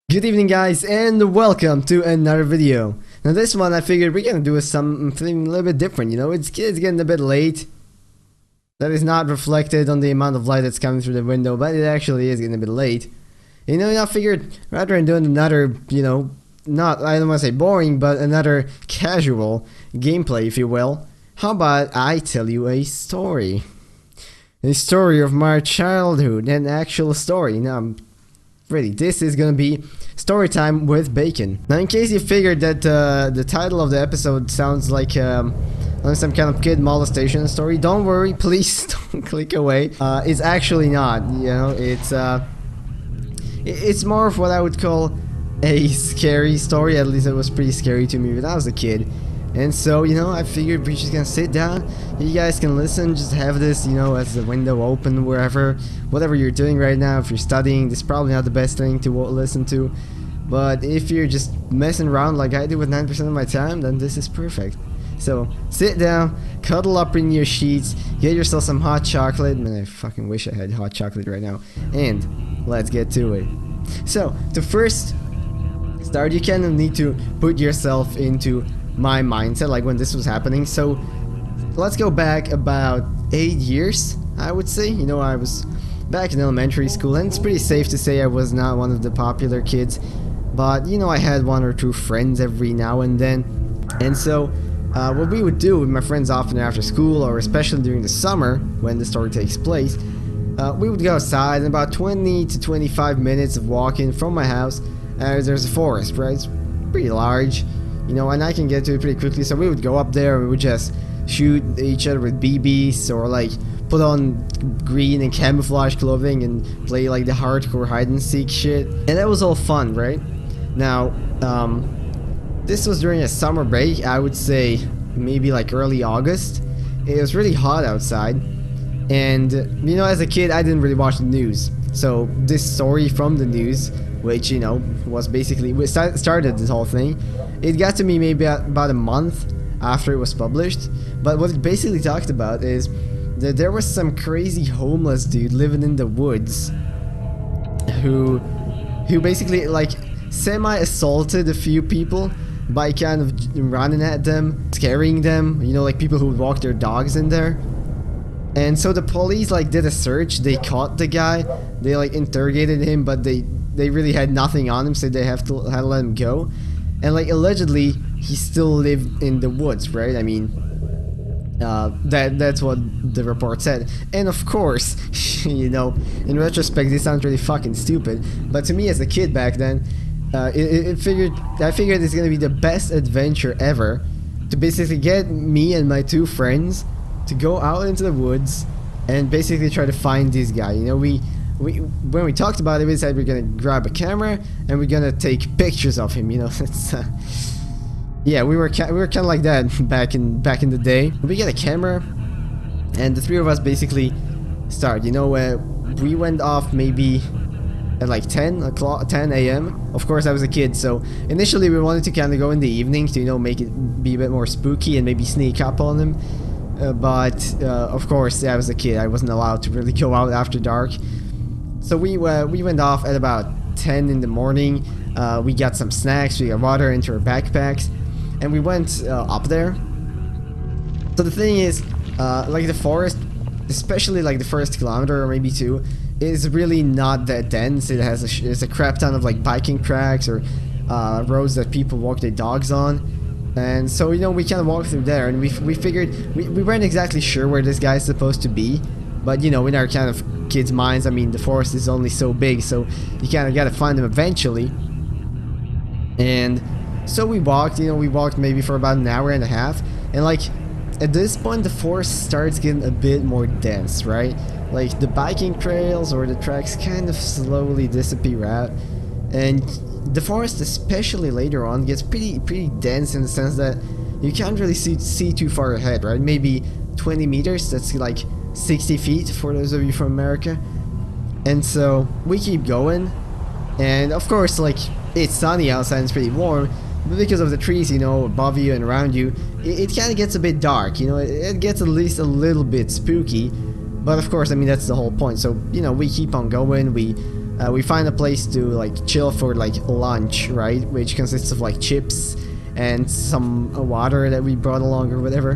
Good evening guys and welcome to another video. Now this one I figured we're gonna do something a little bit different, you know, it's getting a bit late. That is not reflected on the amount of light that's coming through the window, but it actually is getting a bit late. You know, I figured rather than doing another, you know, not, I don't want to say boring, but another casual gameplay if you will, how about I tell you a story? A story of my childhood, an actual story. Now really, this is gonna be Storytime with Bacon. Now, in case you figured that the title of the episode sounds like some kind of kid molestation story, don't worry, please don't click away. It's actually not, you know, it's more of what I would call a scary story. At least it was pretty scary to me when I was a kid. And so, you know, I figured we're just gonna sit down, you guys can listen, just have this, you know, as the window open wherever, whatever you're doing right now. If you're studying, this is probably not the best thing to listen to, but if you're just messing around like I do with 9% of my time, then this is perfect. So, sit down, cuddle up in your sheets, get yourself some hot chocolate. Man, I fucking wish I had hot chocolate right now, and let's get to it. So, to first start, you kind of need to put yourself into my mindset, like when this was happening. So let's go back about 8 years, I would say. You know, I was back in elementary school, and it's pretty safe to say I was not one of the popular kids, but you know, I had one or two friends every now and then. And so what we would do with my friends often after school, or especially during the summer when the story takes place, we would go outside, and about 20 to 25 minutes of walking from my house, there's a forest, right? It's pretty large, you know, and I can get to it pretty quickly. So we would go up there and we would just shoot each other with BBs, or like put on green and camouflage clothing and play like the hardcore hide and seek shit. And that was all fun, right? Now, this was during a summer break, I would say maybe like early August. It was really hot outside. And, you know, as a kid, I didn't really watch the news. So this story from the news, which, you know, was basically, we started this whole thing, it got to me maybe about a month after it was published. But what it basically talked about is that there was some crazy homeless dude living in the woods who basically like semi-assaulted a few people by kind of running at them, scaring them, you know, like people who would walk their dogs in there. And so the police like did a search, they caught the guy, they like interrogated him, but they really had nothing on him, so they had to let him go. And like allegedly he still lived in the woods, right? I mean, that's what the report said. And of course, you know, in retrospect this sounds really fucking stupid, but to me as a kid back then, I figured it's gonna be the best adventure ever to basically get me and my two friends to go out into the woods and basically try to find this guy. You know, when we talked about it, we said we're gonna grab a camera and we're gonna take pictures of him. You know, it's yeah, we were kind of like that back in the day. We get a camera, and the three of us basically start. You know, we went off maybe at like 10 a.m. Of course, I was a kid, so initially we wanted to kind of go in the evening to, you know, make it be a bit more spooky and maybe sneak up on him. But of course, I was a kid. I wasn't allowed to really go out after dark. So we went off at about 10 in the morning. We got some snacks, we got water into our backpacks, and we went up there. So the thing is, like the forest, especially like the first kilometer or maybe two, is really not that dense. It has it's a crap ton of like biking tracks or roads that people walk their dogs on. And so, you know, we kind of walked through there, and we figured we weren't exactly sure where this guy's supposed to be, but you know, in our kind of kids' minds, I mean, the forest is only so big, so you kind of got to find him eventually. And so we walked, you know, we walked maybe for about an hour and a half, and like at this point the forest starts getting a bit more dense, right? Like the biking trails or the tracks kind of slowly disappear out, and the forest, especially later on, gets pretty dense in the sense that you can't really see too far ahead, right? Maybe 20 meters, that's like 60 feet for those of you from America. And so we keep going, and of course, like, it's sunny outside and it's pretty warm, but because of the trees, you know, above you and around you, it kind of gets a bit dark, you know, it gets at least a little bit spooky. But of course, I mean, that's the whole point. So, you know, we keep on going, we we find a place to like chill for like lunch, right? Which consists of like chips and some water that we brought along or whatever.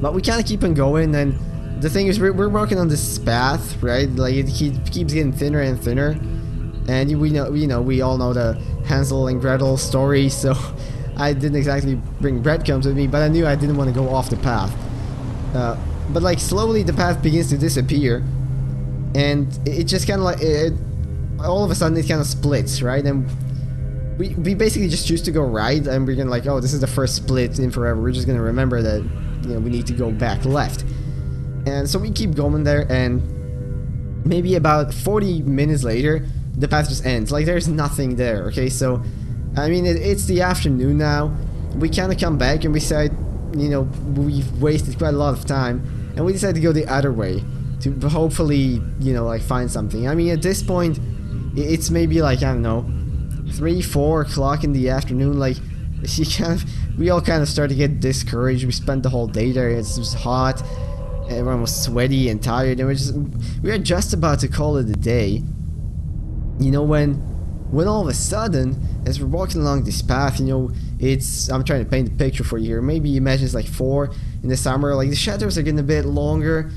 But we kind of keep on going, and the thing is we're working on this path, right? Like it keeps getting thinner and thinner, and we all know the Hansel and Gretel story, so I didn't exactly bring breadcrumbs with me, but I knew I didn't want to go off the path. But like slowly the path begins to disappear, and it just kind of like all of a sudden it kind of splits, right? And we basically just choose to go right, and we're gonna like, oh, this is the first split in forever. We're just gonna remember that, you know, we need to go back left. And so we keep going there, and maybe about 40 minutes later, the path just ends. Like there's nothing there. Okay, so I mean it's the afternoon now. We kind of come back and we said, you know, we've wasted quite a lot of time, and we decided to go the other way to hopefully, you know, like find something. I mean, at this point, it's maybe like, I don't know, 3-4 o'clock in the afternoon. Like, we all kind of start to get discouraged. We spent the whole day there. It was hot. Everyone was sweaty and tired, and we were just about to call it a day. You know, when all of a sudden, as we're walking along this path, you know, I'm trying to paint the picture for you here. Maybe imagine it's like 4 in the summer. Like the shadows are getting a bit longer.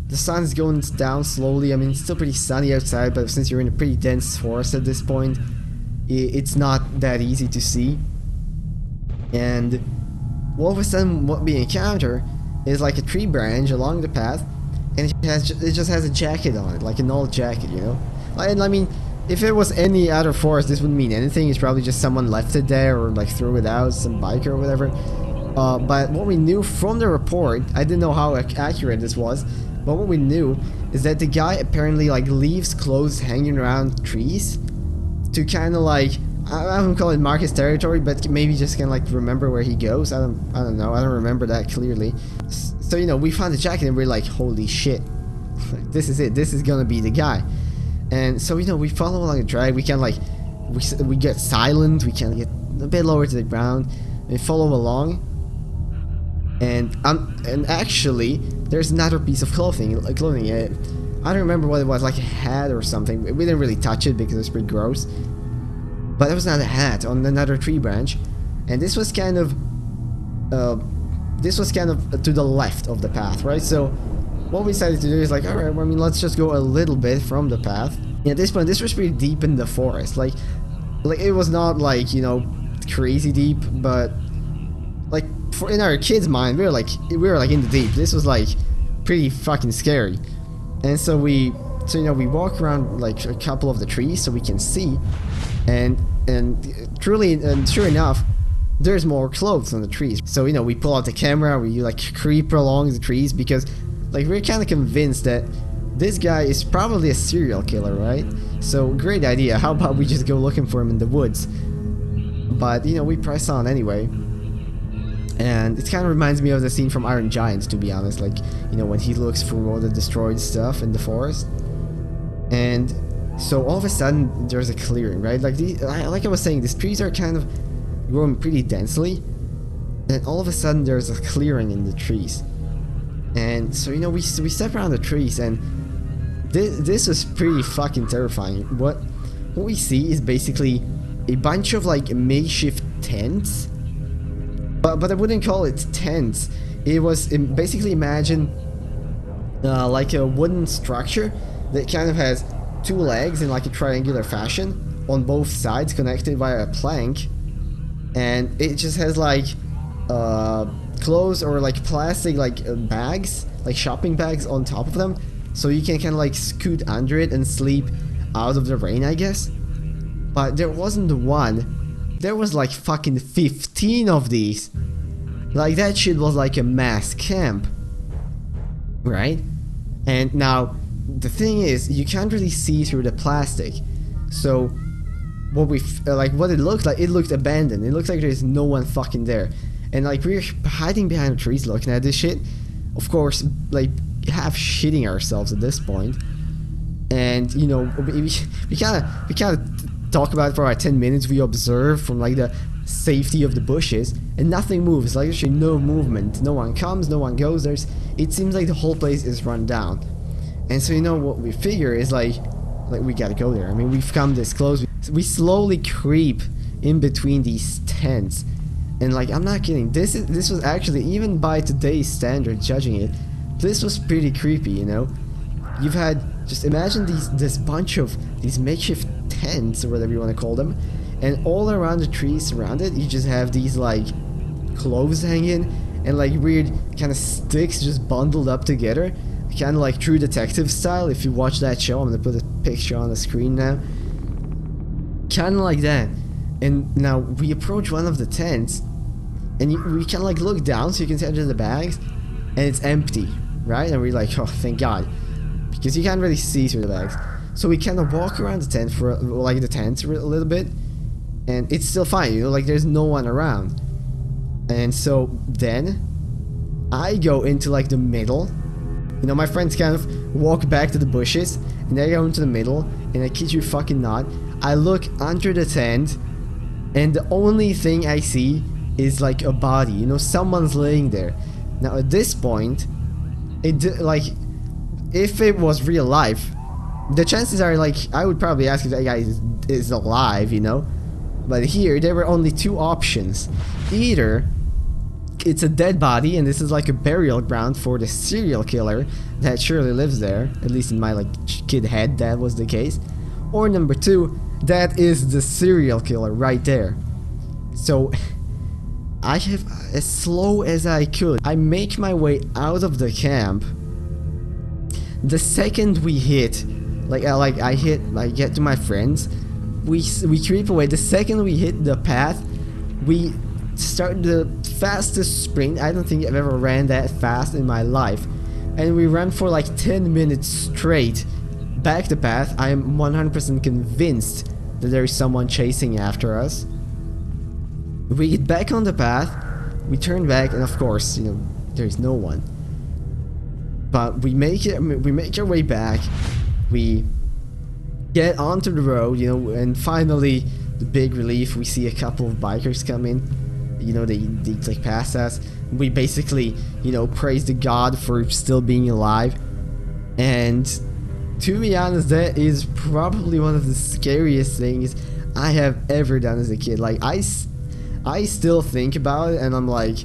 The sun's going down slowly. I mean, it's still pretty sunny outside, but since you're in a pretty dense forest at this point, it's not that easy to see. And all of a sudden, what we encounter is like a tree branch along the path, and it just has a jacket on it, like an old jacket, you know. And I mean, if it was any other forest, this wouldn't mean anything. It's probably just someone left it there or like threw it out, some biker or whatever. But what we knew from the report, I didn't know how accurate this was, but what we knew is that the guy apparently like leaves clothes hanging around trees to kind of like, I wouldn't call it mark his territory, but maybe just kind of like remember where he goes. I don't know. I don't remember that clearly. So, you know, we found the jacket and we're like, holy shit, this is it. This is gonna be the guy. And so, you know, we follow along the track. We can like, we get silent. We can get a bit lower to the ground and follow along. And actually, there's another piece of clothing. I don't remember what it was, like a hat or something. We didn't really touch it because it's pretty gross. But there was another hat on another tree branch, and this was kind of to the left of the path, right? So what we decided to do is like, all right, well, I mean, let's just go a little bit from the path. And at this point, this was pretty deep in the forest. Like it was not like, you know, crazy deep, but like in our kids' mind, we were like in the deep. This was like pretty fucking scary. And so you know, we walk around like a couple of the trees so we can see, and sure enough, there's more clothes on the trees. So, you know, we pull out the camera, we like creep along the trees because like we're kind of convinced that this guy is probably a serial killer, right? So great idea. How about we just go looking for him in the woods? But, you know, we press on anyway. And it kind of reminds me of the scene from Iron Giant, to be honest. Like, you know, when he looks for all the destroyed stuff in the forest. And so all of a sudden, there's a clearing, right? Like I was saying, these trees are kind of growing pretty densely. And all of a sudden, there's a clearing in the trees. And so, you know, we step around the trees, and this was pretty fucking terrifying. What we see is basically a bunch of like makeshift tents. But I wouldn't call it tents. It was basically, imagine like a wooden structure that kind of has 2 legs in like a triangular fashion on both sides, connected via a plank, and it just has like clothes or like plastic like bags, like shopping bags on top of them, so you can kind of like scoot under it and sleep out of the rain, I guess. But there wasn't one. There was like fucking 15 of these. Like that shit was like a mass camp, right? And now the thing is, you can't really see through the plastic. So what what it looked like, it looked abandoned. It looks like there's no one fucking there. And like we're hiding behind the trees looking at this shit. Of course, like half shitting ourselves at this point. And you know, we kind of talk about it for like 10 minutes. We observe from like the safety of the bushes, and nothing moves. Like actually no movement. No one comes, no one goes. It seems like the whole place is run down. And so, you know, what we figure is like, like we gotta go there. I mean, we've come this close. We slowly creep in between these tents, and like, I'm not kidding, this was actually, even by today's standard, judging it, this was pretty creepy, you know. You've had, just imagine this bunch of these makeshift tents, or whatever you want to call them, and all around the trees surrounded, you just have these like clothes hanging, and like weird kind of sticks just bundled up together, kind of like True Detective style. If you watch that show, I'm gonna put a picture on the screen now, kind of like that. And now we approach one of the tents, and we can like look down so you can see under the bags, and it's empty, right? And we're like, oh, thank God, because you can't really see through the bags. So we kind of walk around the tent for like the tent a little bit, and it's still fine, you know, like there's no one around. And so then I go into like the middle. You know, my friends kind of walk back to the bushes, and they go into the middle, and I kid you fucking not, I look under the tent, and the only thing I see is like a body, you know, someone's laying there. Now at this point, like, if it was real life, the chances are like, I would probably ask if that guy is alive, you know. But here, there were only two options. Either it's a dead body, and this is like a burial ground for the serial killer that surely lives there. At least in my like kid head, that was the case. Or number two, that is the serial killer right there. So I have, as slow as I could, I make my way out of the camp. The second we hit, I get to my friends, we creep away. The second we hit the path, we start the fastest sprint. I don't think I've ever ran that fast in my life, and we ran for like 10 minutes straight back the path. I am 100% convinced that there is someone chasing after us. We get back on the path, we turn back, and of course, you know, there's no one. But we make our way back, we get onto the road, you know, and finally, the big relief, we see a couple of bikers come in. You know, they like pass us. We basically, you know, praise the God for still being alive. And to be honest, that is probably one of the scariest things I have ever done as a kid. Like, I still think about it, and I'm like,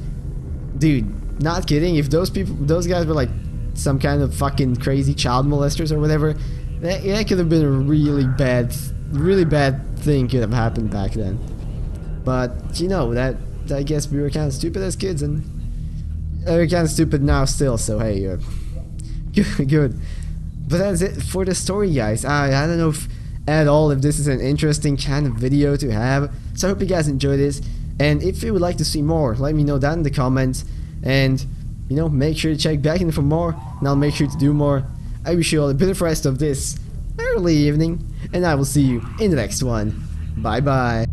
dude, not kidding, if those guys were like some kind of fucking crazy child molesters or whatever, that could have been a really bad thing could have happened back then. But, you know, that I guess we were kind of stupid as kids, and we're kind of stupid now still, so hey, good. But that's it for the story, guys. I don't know if at all if this is an interesting kind of video to have, so I hope you guys enjoyed this, and if you would like to see more, let me know down in the comments, and, you know, make sure to check back in for more, and I'll make sure to do more. I wish you all a beautiful rest of this early evening, and I will see you in the next one. Bye bye.